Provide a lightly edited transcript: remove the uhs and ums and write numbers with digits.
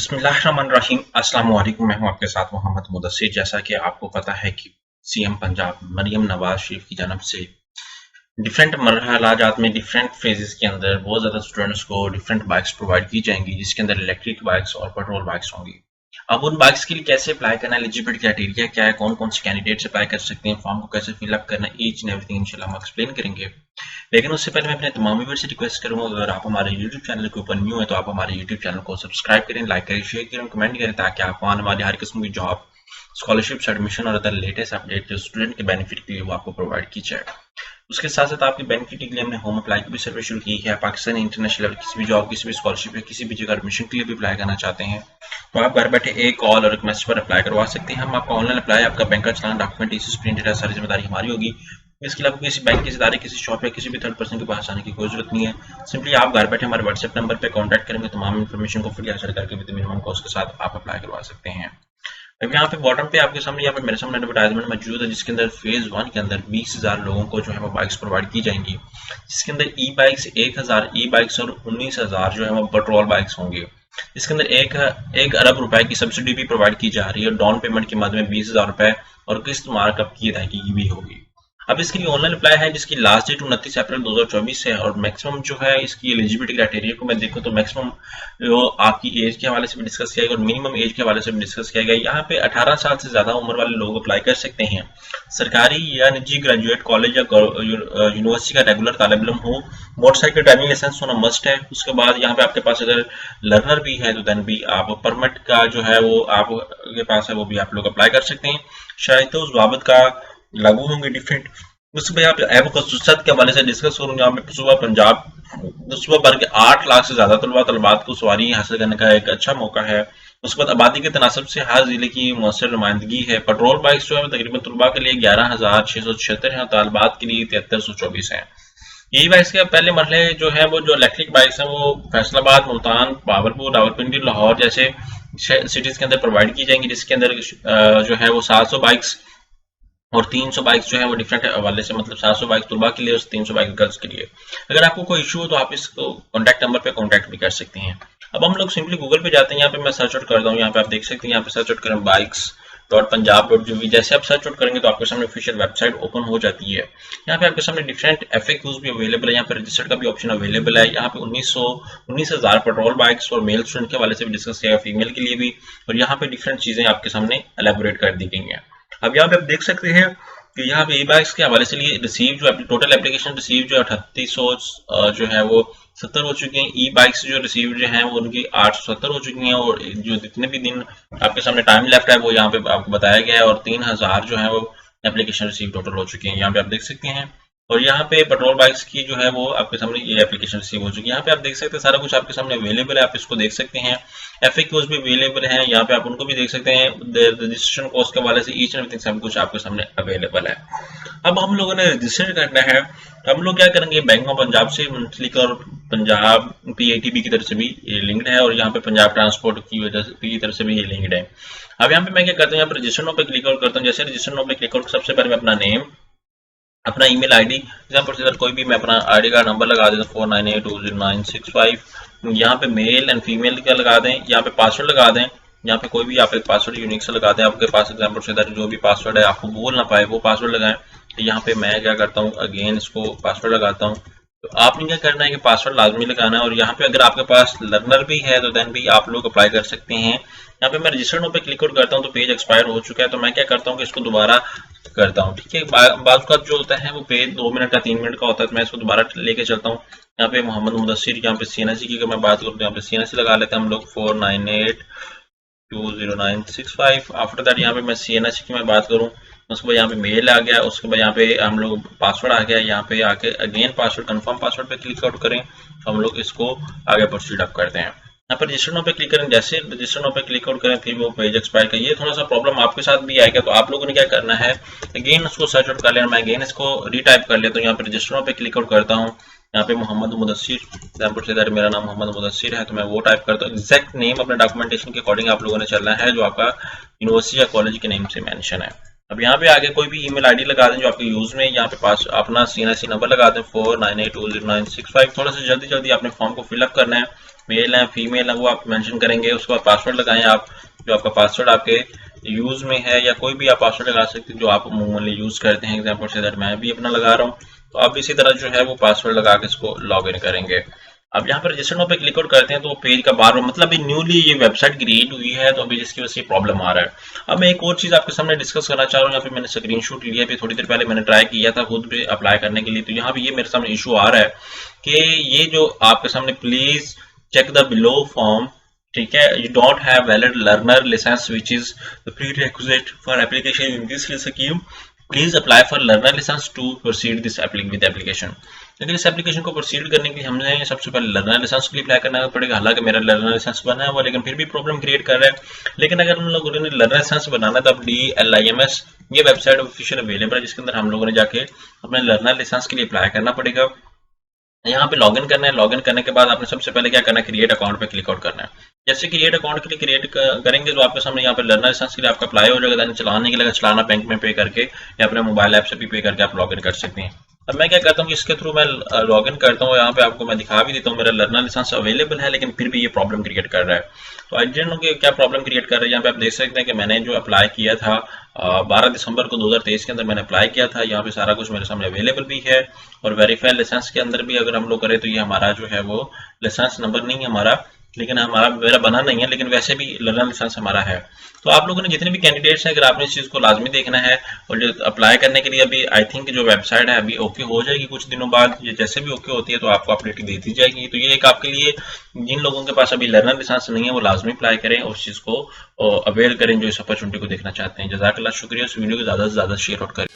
बिस्मिल्लाहिर्रहमानिर्रहीम। अस्सलाम वालेकुम। मैं हूं आपके साथ मोहम्मद मुदस्सिर। जैसा कि आपको पता है कि सीएम पंजाब मरियम नवाज शरीफ की जानब से डिफरेंट मरहलाजात में डिफरेंट फेजेस के अंदर बहुत ज़्यादा स्टूडेंट्स को डिफरेंट बाइक्स प्रोवाइड की जाएंगी, जिसके अंदर इलेक्ट्रिक बाइक्स और पेट्रोल बाइक्स होंगी। अब उन बाइक्स के लिए कैसे अप्लाई करना है, एलिजिबिलिटी क्राइटेरिया क्या है, कौन कौन से कैंडिडेट्स अप्लाई कर सकते हैं, फॉर्म को कैसे फिलअप करना है, ईच एंड एवरीथिंग इंशाल्लाह हम एक्सप्लेन करेंगे। लेकिन उससे पहले मैं अपने तमाम व्यूअर्स से रिक्वेस्ट करूंगा, अगर आप हमारे यूट्यूब चैनल के ऊपर न्यू है तो आप हमारे यूट्यूब चैनल को सब्सक्राइब करें, लाइक करें, शेयर करें, कमेंट करें, ताकि आपको आने वाली हर किस्म की जॉब, स्कॉलरशिप, एडमिशन और अदर लेटेस्ट अपडेट जो स्टूडेंट के बेनिफिट के लिए वो आपको प्रोवाइड की जाए। उसके साथ साथ आपके बेनिफिट के लिए हमने होम अप्लाई की भी सर्विस शुरू की है। पाकिस्तान इंटरनेशनल लेवल किसी भी जॉब, किसी भी स्कॉलरशिप या किसी भी जगह एडमिशन के लिए भी अप्लाई करना चाहते हैं तो आप घर बैठे एक कॉल और एक मैसेज पर अप्लाई करवा सकते हैं। हम आपका ऑनलाइन अप्लाई, आपका बैंक का चलान, डॉक्यूमेंट, टीसी, प्रिंटेड, सारी जिम्मेदारी हमारी होगी। इसके अलावा किसी बैंक के इदारे, किसी शॉप या किसी भी थर्ड पर्सन के पास आने की कोई जरूरत नहीं है। सिंपली आप घर बैठे हमारे व्हाट्सएप नंबर पर कॉन्टैक्ट करेंगे, तमाम इन्फॉर्मेशन को फ्री हासिल करके विद मिनिमम कॉस्ट के साथ आप अप्लाई करवा सकते हैं। अब यहाँ पे बॉटम पे आपके सामने, यहाँ पे मेरे सामने एडवर्टाइजमेंट मौजूद है, जिसके अंदर फेज 1 के अंदर 20,000 लोगों को जो है वो बाइक्स प्रोवाइड की जाएंगी, जिसके अंदर ई बाइक्स 1,000 ई बाइक्स और 19,000 जो है वो पेट्रोल बाइक्स होंगे। इसके अंदर एक अरब रुपए की सब्सिडी भी प्रोवाइड की जा रही है, डाउन पेमेंट के माध्यम में 20,000 रुपए और किस्त मार्कअप की अदायगी भी होगी। अब इसके लिए ऑनलाइन अप्लाई है, जिसकी लास्ट डेट 29 अप्रैल 2024 है और मैक्सिमम जो है इसकी एलिजिबिलिटी क्राइटेरिया को मैं देखूँ तो मैक्सिमम जो आपकी एज के हवाले से भी डिस्कस किया गया और मिनिमम एज के हवाले से भी डिस्कस किया गया। यहाँ पे 18 साल से ज्यादा उम्र वाले लोग अप्लाई कर सकते हैं। सरकारी या निजी ग्रेजुएट कॉलेज या यूनिवर्सिटी का रेगुलर तालिब इल्म हो, मोटरसाइकिल ड्राइविंग लाइसेंस होना मस्ट है। उसके बाद यहाँ पे आपके पास अगर लर्नर भी है तो देन भी आप परमिट का जो है वो आपके पास है, वो भी आप लोग अप्लाई कर सकते हैं। शायद तो उस बाबत का लागू होंगे डिफरेंट। उसके बाद यहाँ पे ऐप खसूसियत के हवाले से डिस्कस करूंगा। यहाँ पे सुबह पंजाब सुबह भर के 8 लाख से ज्यादा तलबात को सवारी हासिल करने का एक अच्छा मौका है। उसके बाद आबादी के तनासब से हर जिले की मौसर नुमाइंदगी है। पेट्रोल बाइक्स जो है तकरीबन तलबा के लिए 11,676 है, तालबात के लिए 7324 है। ई बाइक्स के पहले मरहले जो है वो जो इलेक्ट्रिक बाइक्स हैं वो फैसलाबाद, मुल्तान, बाबरपुर, रावलपिंडी, लाहौर जैसे सिटीज के अंदर प्रोवाइड की जाएंगी, जिसके अंदर जो है वो 700 बाइक्स और 300 बाइक्स जो है वो डिफरेंट हवाले से, मतलब 700 बाइक तुलबा के लिए और 300 बाइक गर्ल्स के लिए। अगर आपको कोई इशू हो तो आप इसको कॉन्टैक्ट नंबर पे कॉन्टैक्ट भी कर सकते हैं। अब हम लोग सिंपली गूगल पे जाते हैं, यहाँ पे मैं सर्च आउट करता हूँ, यहाँ पे आप देख सकते हैं, यहाँ पे सर्च आउट करें बाइक्स.पंजाब.gov। जैसे आप सर्च आउट करेंगे तो आपके सामने ऑफिशियल वेबसाइट ओपन हो जाती है। यहाँ पे आपके सामने डिफरेंट FAQs भी अवेलेबल है, यहाँ पे रजिस्टर्ड का भी ऑप्शन अवेलेबल है। यहाँ पे 19,000 पेट्रोल बाइक्स और मेल स्टूडेंट के हवाले से भी डिस्कस किया, फीमेल के लिए भी, और यहाँ पे डिफरेंट चीजें आपके सामने एलेबोरेट कर दी गई हैं। अब यहाँ पे आप देख सकते हैं कि यहाँ पे ई बाइक्स के हवाले से लिए रिसीव जो टोटल एप्लीकेशन रिसीव जो 3800 जो है वो 70 हो चुकी हैं। ई बाइक्स जो रिसीव जो है वो उनकी 870 हो चुकी हैं और जो जितने भी दिन आपके सामने टाइम लेफ्ट है वो यहाँ पे आपको बताया गया है, और 3,000 जो है वो एप्लीकेशन रिसीव टोटल हो चुकी हैं। यहाँ पे आप देख सकते हैं। और यहाँ पे पेट्रोल बाइक्स की जो है वो आपके सामने ये एप्लीकेशन रिसीव हो चुकी है। यहाँ पे आप देख सकते हैं सारा कुछ आपके सामने अवेलेबल है, आप इसको देख सकते हैं। FAQs भी अवेलेबल हैं, यहाँ पे आप उनको भी देख सकते हैं। रजिस्ट्रेशन कॉस्ट के हवाले से ईच एंड एवरीथिंग सब कुछ आपके सामने अवेलेबल है। अब हम लोगों ने रजिस्टर करना है, हम लोग क्या करेंगे, बैंक ऑफ पंजाब से मुंसलिक और पंजाब PATB की तरफ से भी ये लिंक्ड है और यहाँ पे पंजाब ट्रांसपोर्ट की तरफ से भी ये लिंक्ड है। अब यहाँ पे मैं क्या करता हूँ, यहाँ पे रजिस्टर नो पे क्लिक आउट करता हूँ। जैसे रजिस्टर नो पे क्लिक आउट, सबसे पहले मैं अपना नेम, अपना ईमेल आईडी, एग्जाम्पल से कोई भी मैं अपना आईडी का नंबर लगा देता हूँ 4982096 यहाँ पे मेल एंड फीमेल का लगा दें। यहाँ पे पासवर्ड लगा दें, यहाँ पे कोई भी आप एक पासवर्ड यूनिक से लगा दें। आपके पास एग्जाम्पल से जो भी पासवर्ड है आपको बोल ना पाए वो पासवर्ड लगाएं। तो यहाँ पे मैं क्या करता हूँ, अगेन इसको पासवर्ड लगाता हूँ। तो आपने क्या करना है कि पासवर्ड लाजमी लगाना है। और यहाँ पे अगर आपके पास लर्नर भी है तो देन भी आप लोग अप्लाई कर सकते हैं। यहाँ पे मैं रजिस्टर नो पे क्लिक आउट करता हूँ तो पेज एक्सपायर हो चुका है, तो मैं क्या करता हूँ कि इसको दोबारा करता हूँ। ठीक है, बाज़ का जो होता है वो पेज 2 मिनट का 3 मिनट का होता है, तो मैं इसको दोबारा लेके चलता हूँ। यहाँ पे मोहम्मद मुदस्सिर, यहाँ पे CNSE की अगर मैं बात करूँ तो यहाँ पे CNSE लगा लेते हैं हम लोग 4982096 आफ्टर दैट यहाँ पे मैं CNSE की मैं बात करूँ, उसके बाद यहाँ पे मेल आ गया, उसके बाद यहाँ पे हम लोग पासवर्ड आ गया। यहाँ पे आके अगेन पासवर्ड कंफर्म पासवर्ड पे क्लिक आउट करें, हम लोग इसको आगे प्रोसीड अप करते हैं। यहाँ पर रजिस्टर नो पे क्लिक करें, जैसे रजिस्टर नो पे क्लिक आउट करें फिर वो पेज एक्सपायर का ये थोड़ा सा प्रॉब्लम आपके साथ भी आएगा। तो आप लोगों ने क्या करना है, अगेन उसको सर्च आउट कर लेना। मैं अगेन इसको रीटाइप कर लेता हूँ, यहाँ पे रजिस्टर नो पे क्लिक आउट करता हूँ। यहाँ पे मोहम्मद मुदस्सिर, एग्जाम्पल से इधर मेरा नाम मोहम्मद मुदस्सिर है तो मैं वो टाइप करता हूँ। एग्जैक्ट नेम अपने डॉक्यूमेंटेशन के अकॉर्डिंग आप लोगों ने चलना है जो आपका यूनिवर्सिटी या कॉलेज के नेम से मेंशन है। अब यहाँ पे आगे कोई भी ईमेल आईडी लगा दें जो आपके यूज में, यहाँ पे पास अपना CNIC नंबर लगा दें 49820965। थोड़ा सा जल्दी जल्दी आपने फॉर्म को फिलअप करना है, मेल है फीमेल है वो आप मेंशन करेंगे। उसके बाद पासवर्ड लगाएं आप, जो आपका पासवर्ड आपके यूज में है, या कोई भी आप पासवर्ड लगा सकते हैं जो आप मामूली यूज करते हैं। एग्जाम्पल से दैट मैं भी अपना लगा रहा हूँ, तो आप इसी तरह जो है वो पासवर्ड लगा के इसको लॉग इन करेंगे। अब यहाँ पर रजिस्टर नाउ पे क्लिक आउट करते हैं तो पेज का बार बार मतलब अभी न्यूली ये वेबसाइट क्रिएट हुई है, तो अभी जिसकी वजह से प्रॉब्लम आ रहा है। अब मैं एक और चीज आपके सामने डिस्कस करना चाह रहा हूँ। यहाँ पे मैंने स्क्रीनशॉट लिया है, थोड़ी देर पहले मैंने ट्राई किया था खुद पे अप्लाई करने के लिए, तो यहाँ पे ये मेरे सामने इशू आ रहा है कि ये जो आपके सामने please check the below form, ठीक है, you don't have valid learner licence which is the prerequisite for application in this scheme, please apply for learner licence to proceed this with application. लेकिन इस एप्लीकेशन को proceed करने के लिए हमने सबसे पहले लर्नर लाइसेंस के लिए अप्लाई करना पड़ेगा। हालांकि मेरा लर्नर लाइसेंस बना हुआ लेकिन फिर भी प्रॉब्लम क्रिएट कर रहा है। लेकिन अगर हम लोगों ने लर्नर लाइसेंस बनाना है तो अब DLIMS ये वेबसाइट ऑफिशियल अवेलेबल है, जिसके अंदर हम लोगों ने जाके अपने लर्नर लाइसेंस के लिए अप्लाई करना पड़ेगा। यहाँ पे लॉगिन करना है। लॉगिन करने के बाद आपने सबसे पहले क्या करना है, क्रिएट अकाउंट पे क्लिक आउट करना है। जैसे क्रिएट अकाउंट के लिए क्रिएट करेंगे तो आपके सामने यहाँ पे लर्नर लाइसेंस के लिए आपका अप्लाई हो जाएगा। चलाने के लिए चलाना बैंक में पे करके या अपने मोबाइल ऐप से भी पे करके आप लॉगिन कर सकते हैं। अब मैं क्या करता हूँ, इसके थ्रू मैं लॉगिन करता हूँ। यहाँ पे आपको मैं दिखा भी देता हूँ मेरा लर्नर लाइसेंस अवेलेबल है, लेकिन फिर भी ये प्रॉब्लम क्रिएट कर रहा है। तो आई डेंट नो कि क्या प्रॉब्लम क्रिएट कर रहा है। यहाँ पे आप देख सकते हैं कि मैंने जो अप्लाई किया था 12 दिसंबर को 2023 के अंदर मैंने अप्लाई किया था। यहाँ पे सारा कुछ मेरे सामने अवेलेबल भी है, और वेरीफाइड लाइसेंस के अंदर भी अगर हम लोग करें तो ये हमारा जो है वो लाइसेंस नंबर नहीं है हमारा, लेकिन हमारा मेरा बना नहीं है, लेकिन वैसे भी लर्नर लाइसेंस हमारा है। तो आप लोगों ने जितने भी कैंडिडेट्स हैं, अगर आपने इस चीज़ को लाजमी देखना है, और जो अप्लाई करने के लिए अभी आई थिंक जो वेबसाइट है अभी ओके हो जाएगी कुछ दिनों बाद, ये जैसे भी ओके होती है तो आपको अपडेट दे दी जाएगी। तो ये एक आपके लिए, जिन लोगों के पास अभी लर्नर लाइसेंस नहीं है वो लाजमी अप्लाई करें और उस चीज़ को अवेल करें जो इस अपॉर्चुनिटी को देखना चाहते हैं। जज़ाकल्लाह, शुक्रिया। इस वीडियो को ज़्यादा से ज़्यादा शेयर आउट करें।